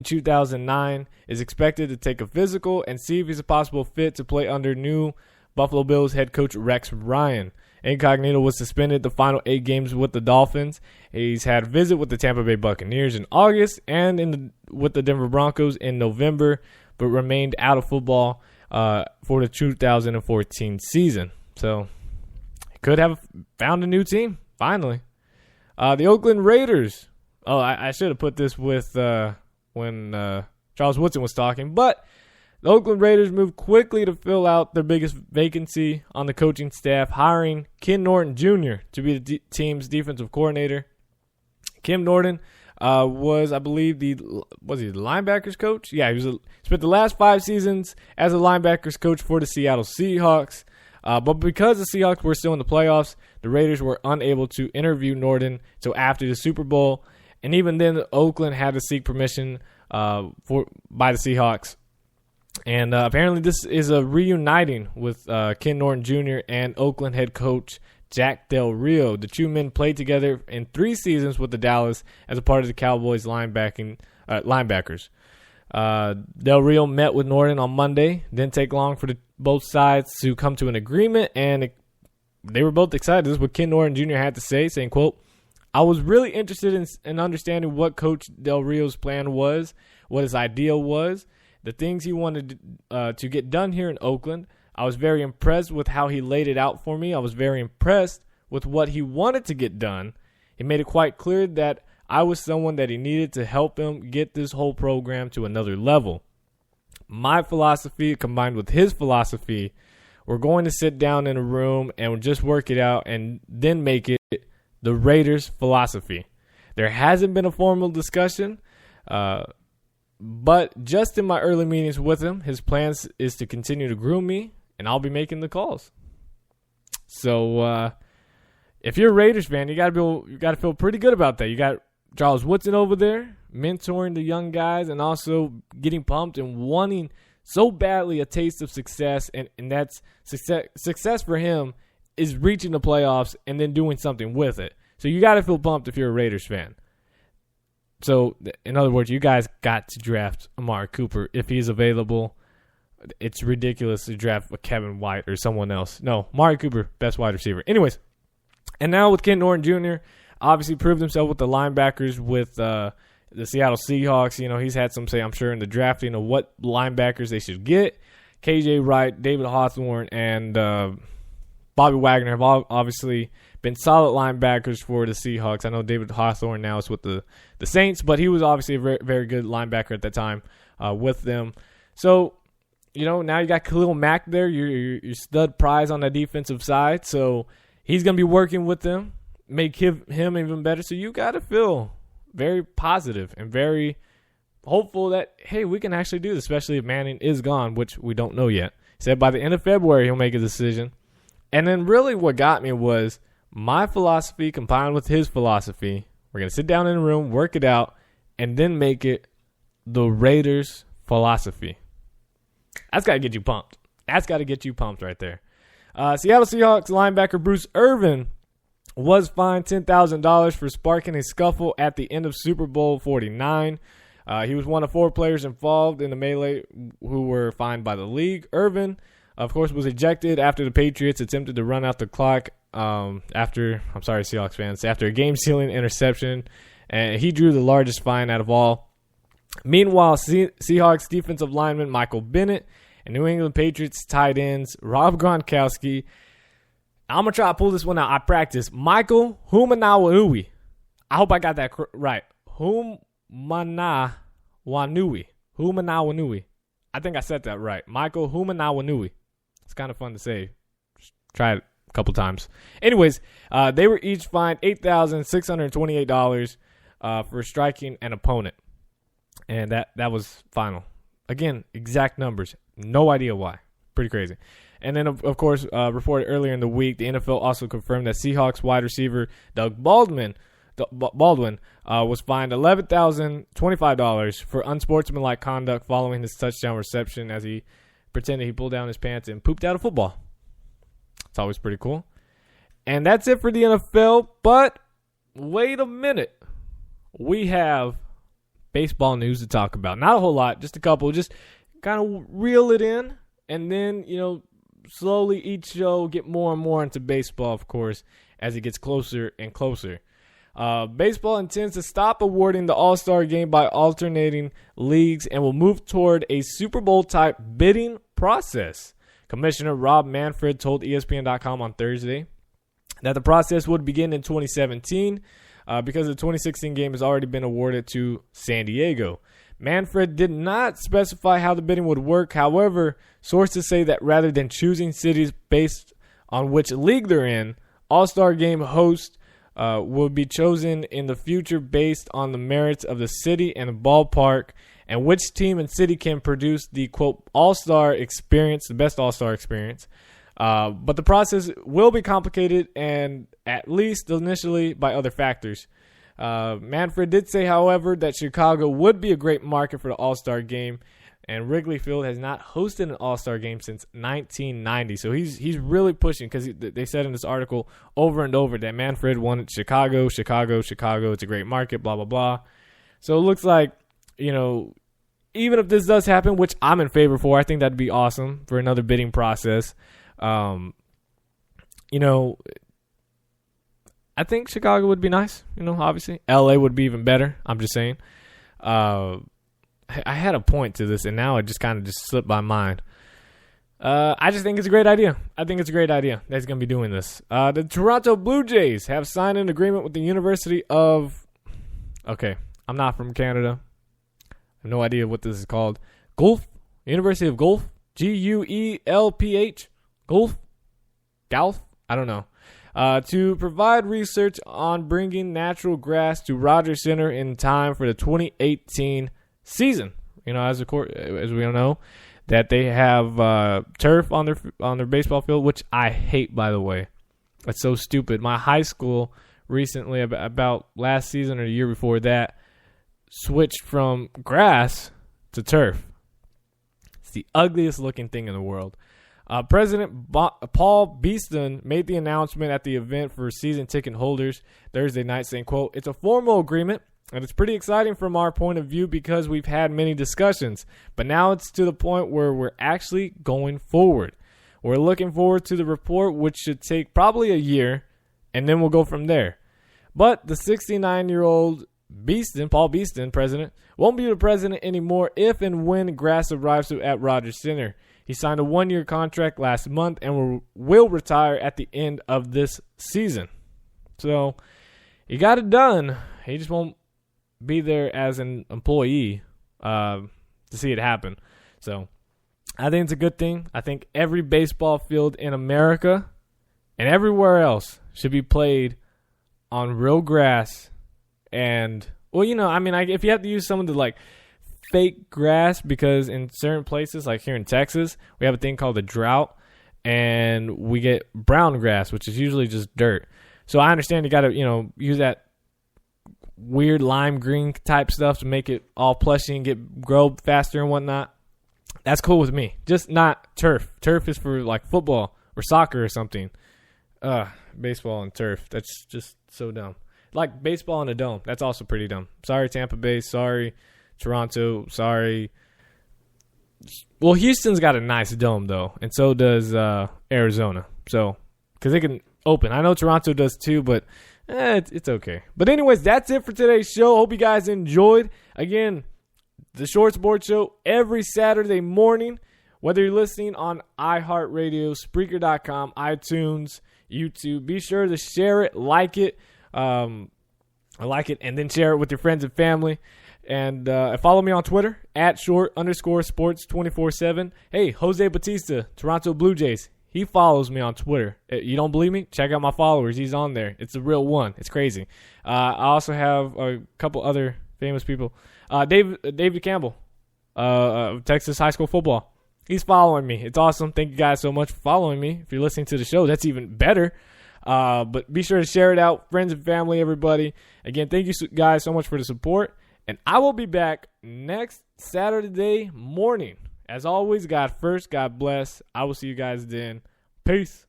2009, is expected to take a physical and see if he's a possible fit to play under new Buffalo Bills head coach Rex Ryan. Incognito was suspended the final 8 games with the Dolphins. He's had a visit with the Tampa Bay Buccaneers in August and with the Denver Broncos in November, but remained out of football for the 2014 season. So he could have found a new team, finally. The Oakland Raiders. Oh, I should have put this with when Charles Woodson was talking, but the Oakland Raiders moved quickly to fill out their biggest vacancy on the coaching staff, hiring Ken Norton Jr. to be the team's defensive coordinator. Kim Norton was, I believe, the linebackers coach? Yeah, spent the last 5 seasons as a linebackers coach for the Seattle Seahawks. But because the Seahawks were still in the playoffs, the Raiders were unable to interview Norton until after the Super Bowl. And even then, Oakland had to seek permission by the Seahawks. And apparently this is a reuniting with Ken Norton Jr. and Oakland head coach Jack Del Rio. The two men played together in 3 seasons with the Dallas as a part of the Cowboys linebackers. Del Rio met with Norton on Monday. Didn't take long for both sides to come to an agreement, and they were both excited. This is what Ken Norton Jr. had to say, saying, quote, "I was really interested in understanding what Coach Del Rio's plan was, what his ideal was, the things he wanted to get done here in Oakland. I was very impressed with how he laid it out for me. I was very impressed with what he wanted to get done. He made it quite clear that I was someone that he needed to help him get this whole program to another level. My philosophy combined with his philosophy, we're going to sit down in a room and we'll just work it out and then make it the Raiders' philosophy. There hasn't been a formal discussion, but just in my early meetings with him, his plans is to continue to groom me, and I'll be making the calls." So if you're a Raiders fan, you got to feel pretty good about that. You got Charles Woodson over there mentoring the young guys and also getting pumped and wanting so badly a taste of success, and that's success for him is reaching the playoffs and then doing something with it. So you got to feel pumped if you're a Raiders fan. So, in other words, you guys got to draft Amari Cooper if he's available. It's ridiculous to draft a Kevin White or someone else. No, Amari Cooper, best wide receiver. Anyways, and now with Ken Norton Jr., obviously proved himself with the linebackers with the Seattle Seahawks. You know, he's had some say, I'm sure, in the drafting of what linebackers they should get. KJ Wright, David Hawthorne, and Bobby Wagner have obviously been solid linebackers for the Seahawks. I know David Hawthorne now is with the Saints, but he was obviously a very, very good linebacker at that time with them. So, you know, now you got Khalil Mack there, your stud prize on the defensive side. So he's going to be working with them, make him even better. So you got to feel very positive and very hopeful that, hey, we can actually do this, especially if Manning is gone, which we don't know yet. He said by the end of February he'll make a decision. And then really what got me was my philosophy combined with his philosophy. We're going to sit down in a room, work it out, and then make it the Raiders' philosophy. That's got to get you pumped. That's got to get you pumped right there. Seattle Seahawks linebacker Bruce Irvin was fined $10,000 for sparking a scuffle at the end of Super Bowl 49. He was one of 4 players involved in the melee who were fined by the league. Irvin, of course, was ejected after the Patriots attempted to run out the clock Seahawks fans, after a game-sealing interception, and he drew the largest fine out of all. Meanwhile, Seahawks defensive lineman Michael Bennett and New England Patriots tight ends Rob Gronkowski. I'm going to try to pull this one out. I practiced. Michael Humanawanui. I hope I got that right. Humanawanui. I think I said that right. Michael Humanawanui. It's kind of fun to say. Just try it a couple times. Anyways, they were each fined $8,628 for striking an opponent. And that was final. Again, exact numbers. No idea why. Pretty crazy. And then, of course, reported earlier in the week, the NFL also confirmed that Seahawks wide receiver Doug Baldwin was fined $11,025 for unsportsmanlike conduct following his touchdown reception as he pretended he pulled down his pants and pooped out a football. It's always pretty cool. And that's it for the NFL. But wait a minute. We have baseball news to talk about. Not a whole lot, just a couple. Just kind of reel it in, and then, slowly each show get more and more into baseball, of course, as it gets closer and closer. Baseball intends to stop awarding the All-Star game by alternating leagues and will move toward a Super Bowl-type bidding process. Commissioner Rob Manfred told ESPN.com on Thursday that the process would begin in 2017 because the 2016 game has already been awarded to San Diego. Manfred did not specify how the bidding would work. However, sources say that rather than choosing cities based on which league they're in, All-Star game hosts will be chosen in the future based on the merits of the city and the ballpark and which team and city can produce the, quote, All-Star experience, the best All-Star experience. But the process will be complicated and at least initially by other factors. Manfred did say, however, that Chicago would be a great market for the All-Star game, and Wrigley Field has not hosted an All-Star game since 1990. So he's really pushing because they said in this article over and over that Manfred wanted Chicago. It's a great market, blah, blah, blah. So it looks like, even if this does happen, which I'm in favor for, I think that'd be awesome for another bidding process. I think Chicago would be nice, obviously. LA would be even better. I'm just saying. I had a point to this, and now it just kind of slipped my mind. I just think it's a great idea. I think it's a great idea that he's going to be doing this. The Toronto Blue Jays have signed an agreement with the University of... Okay, I'm not from Canada. I have no idea what this is called. Gulf? University of Gulf? Guelph? Gulf? I don't know. To provide research on bringing natural grass to Rogers Center in time for the 2018 season. As we all know, that they have turf on their baseball field, which I hate, by the way. That's so stupid. My high school recently, about last season or the year before that, switched from grass to turf. It's the ugliest looking thing in the world. President Paul Beeston made the announcement at the event for season ticket holders Thursday night, saying, quote, "It's a formal agreement, and it's pretty exciting from our point of view because we've had many discussions. But now it's to the point where we're actually going forward. We're looking forward to the report, which should take probably a year, and then we'll go from there." But the 69-year-old Beeston, Paul Beeston, president, won't be the president anymore if and when grass arrives at Rogers Center. He signed a 1-year contract last month and will retire at the end of this season. So he got it done. He just won't be there as an employee to see it happen. So I think it's a good thing. I think every baseball field in America and everywhere else should be played on real grass. And, if you have to use some of the, fake grass, because in certain places, like here in Texas, we have a thing called a drought, and we get brown grass, which is usually just dirt. So I understand you got to, use that weird lime green type stuff to make it all plushy and grow faster and whatnot. That's cool with me. Just not turf. Turf is for football or soccer or something. Baseball and turf. That's just so dumb. Like baseball in a dome. That's also pretty dumb. Sorry, Tampa Bay. Sorry, Toronto. Sorry. Well, Houston's got a nice dome, though, and so does Arizona. So, because they can open. I know Toronto does too, but it's okay. But anyways, that's it for today's show. Hope you guys enjoyed. Again, the Short Sports Show every Saturday morning, whether you're listening on iHeartRadio, Spreaker.com, iTunes, YouTube. Be sure to share it, like it, and then share it with your friends and family. And follow me on Twitter at @short_sports247. Hey, Jose Bautista, Toronto Blue Jays. He follows me on Twitter. You don't believe me? Check out my followers. He's on there. It's the real one. It's crazy. I also have a couple other famous people. David Campbell, Texas high school football. He's following me. It's awesome. Thank you guys so much for following me. If you're listening to the show, that's even better. But be sure to share it out. Friends and family, everybody. Again, thank you guys so much for the support. And I will be back next Saturday morning. As always, God first, God bless. I will see you guys then. Peace.